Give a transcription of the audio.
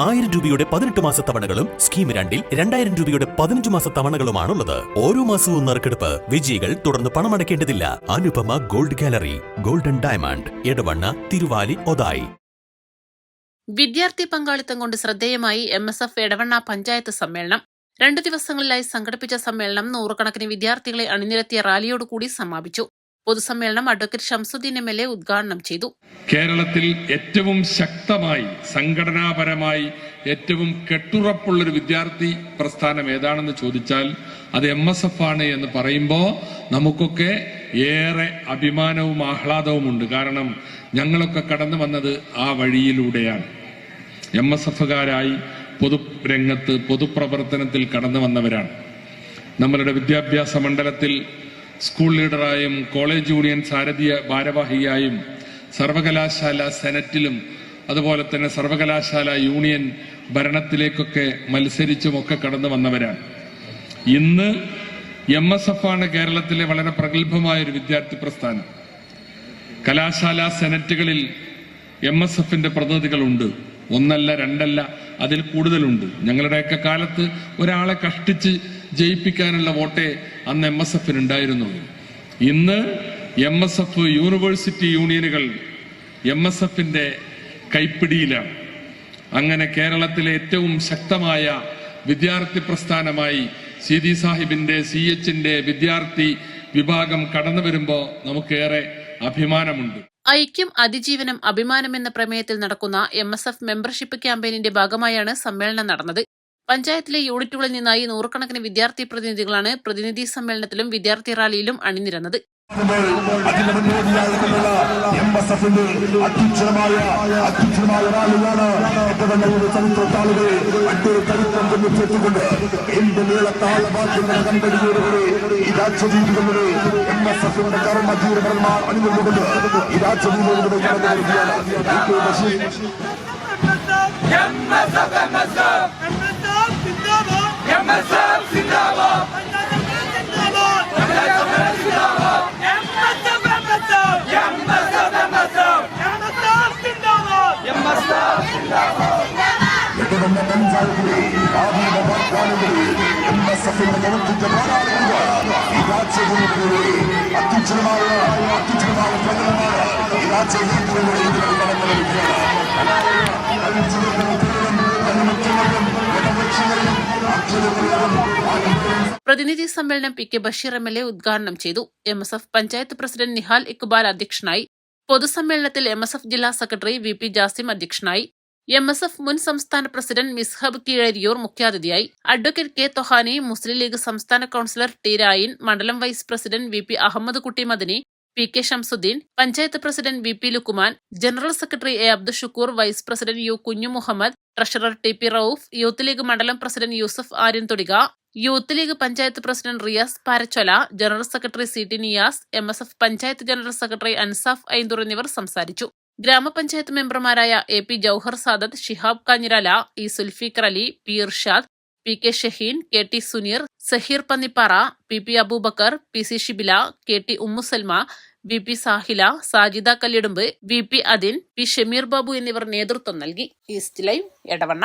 1000 രൂപയുടെ 18 മാസ തവണകളും സ്കീം 2-ൽ 2000 രൂപയുടെ 15 മാസ തവണകളുമാണുള്ളത്. ഓരോ മാസവും നറുക്കെടുപ്പ്. വിജയികൾ തുടർന്ന് പണമടയ്ക്കേണ്ടതില്ല. Anupama gold gallery, golden diamond, Edavanna, Thiruvali, Othayi. വിദ്യാർത്ഥി പങ്കാളിത്തം കൊണ്ട് ശ്രദ്ധേയമായി MSF എടവണ്ണ പഞ്ചായത്ത് സമ്മേളനം. 2 ദിവസങ്ങളിലായി സംഘടിപ്പിച്ച സമ്മേളനം നൂറുകണക്കിന് വിദ്യാർത്ഥികളെ അണിനിരത്തിയ റാലിയോടുകൂടി സമാപിച്ചു. പൊതുസമ്മേളനം അഡ്വക്കേറ്റ് ഷംസുദ്ദീൻ MLA ഉദ്ഘാടനം ചെയ്തു. കേരളത്തിൽ ഏറ്റവും ശക്തമായി സംഘടനാപരമായി ഏറ്റവും കെട്ടുറപ്പുള്ളൊരു വിദ്യാർത്ഥി പ്രസ്ഥാനം ഏതാണെന്ന് ചോദിച്ചാൽ അത് MSF ആണ് എന്ന് പറയുമ്പോൾ നമുക്കൊക്കെ ഏറെ അഭിമാനവും ആഹ്ലാദവുമുണ്ട്. കാരണം ഞങ്ങളൊക്കെ കടന്നു വന്നത് ആ വഴിയിലൂടെയാണ്. MSFകാരായി പൊതുരംഗത്ത് പൊതുപ്രവർത്തനത്തിൽ കടന്നു വന്നവരാണ്. നമ്മളുടെ വിദ്യാഭ്യാസ മണ്ഡലത്തിൽ സ്കൂൾ ലീഡറായും കോളേജ് യൂണിയൻ സാരഥിയ ഭാരവാഹിയായും സർവകലാശാല സെനറ്റിലും അതുപോലെ തന്നെ സർവകലാശാല യൂണിയൻ ഭരണത്തിലേക്കൊക്കെ മത്സരിച്ചുമൊക്കെ കടന്നു വന്നവരാണ്. ഇന്ന് MSF ആണ് കേരളത്തിലെ വളരെ പ്രഗത്ഭമായ ഒരു വിദ്യാർത്ഥി പ്രസ്ഥാനം. കലാശാല സെനറ്റുകളിൽ MSFന്റെ പ്രതിനിധികളുണ്ട്. 1 അല്ല 2 അല്ല, അതിൽ കൂടുതലുണ്ട്. ഞങ്ങളുടെയൊക്കെ കാലത്ത് ഒരാളെ കഷ്ടിച്ച് ജയിപ്പിക്കാനുള്ള വോട്ടേ അന്ന് MSFന് ഉണ്ടായിരുന്നുള്ളൂ. ഇന്ന് MSF യൂണിവേഴ്സിറ്റി യൂണിയനുകൾ MSFന്റെ കൈപ്പിടിയിലാണ്. അങ്ങനെ കേരളത്തിലെ ഏറ്റവും ശക്തമായ വിദ്യാർത്ഥി പ്രസ്ഥാനമായി സീതി സാഹിബിന്റെ CHന്റെ വിദ്യാർത്ഥി വിഭാഗം കടന്നു വരുമ്പോൾ നമുക്കേറെ അഭിമാനമുണ്ട്. ഐക്യം അതിജീവനം അഭിമാനം എന്ന പ്രമേയത്തിൽ നടക്കുന്ന MSF മെമ്പർഷിപ്പ് ക്യാമ്പയിനിന്റെ ഭാഗമായാണ് സമ്മേളനം നടന്നത്. പഞ്ചായത്തിലെ യൂണിറ്റുകളിൽ നിന്നായി നൂറുകണക്കിന് വിദ്യാർത്ഥി പ്രതിനിധികളാണ് പ്രതിനിധി സമ്മേളനത്തിലും വിദ്യാർത്ഥി റാലിയിലും അണിനിരന്നത്. അതിന്റെ മുന്നോടിയായിട്ടുള്ള MSFന്റെ അത്യുജ്വലമായ റാലിയാണ് എടവണ്ണയുടെ ചരിത്രത്താളുകൾ അട്ടൊരു ചരിത്രം കൊണ്ടുചേർത്തുകൊണ്ട് എന്റെ നീളത്താള വാക്യങ്ങളുടെ കമ്പനിയോടുകൂടി ഈ രാജ്യദ്വീപുകളുടെ MSFന്റെ കർമ്മധീരന്മാർ അണിനിന്നുകൊണ്ട് ഈ രാജ്യദ്വീപുകളുടെ കടന്നു വരികയാണ്. പഞ്ചായത്തിലെ ആധുനിക വാഗ്ദാനങ്ങളിൽ MSFന്റെ നേതൃത്വ പോരാളികളുടെ ഈ രാജ്യദ്വീപുകളുടെ അത്യുജ്വലമായ പ്രകടനമായ ഈ രാജ്യദ്വീപുകളുടെ കടന്നു വരികയാണ്. പ്രതിനിധി സമ്മേളനം PK ബഷീർ MLA ഉദ്ഘാടനം ചെയ്തു. MSF പഞ്ചായത്ത് പ്രസിഡന്റ് നിഹാൽ ഇക്ബാൽ അധ്യക്ഷനായി. പൊതുസമ്മേളനത്തിൽ MSF ജില്ലാ സെക്രട്ടറി VP ജാസിം അധ്യക്ഷനായി. MSF മുൻ സംസ്ഥാന പ്രസിഡന്റ് മിസ്ഹബ് കീഴരിയൂർ മുഖ്യാതിഥിയായി. അഡ്വക്കേറ്റ് K തൊഹാനി, മുസ്ലിം ലീഗ് സംസ്ഥാന കൌൺസിലർ T രായിൻ, മണ്ഡലം vice president VP Ahammad Kutty Madani, PK Shamsuddeen, panchayat president VP Lukkuman, general secretary A Abdushukkoor, vice president U Kunju Muhammad, treasurer TP Rauf, Youth League മണ്ഡലം president Yusuf Aryan Thodika, Youth League panchayat president Riyas Parachola, general secretary CT Niyas, MSF panchayat general secretary Ansaf Aindoor എന്നിവർ സംസാരിച്ചു. ഗ്രാമപഞ്ചായത്ത് മെമ്പർമാരായ AP Jouhar Sadath, Shihab Kanjirala, E Zulfiqar Ali, P Irshad, PK Shaheen, KT Suneer, Zaheer Pannippara, PP Abubakar, PC Shibila, KT Ummusalma, VP Sahila, Sajida Kallidumbu, VP Adin, P Shameer Babu എന്നിവർ നേതൃത്വം നൽകി. East live, Edavanna.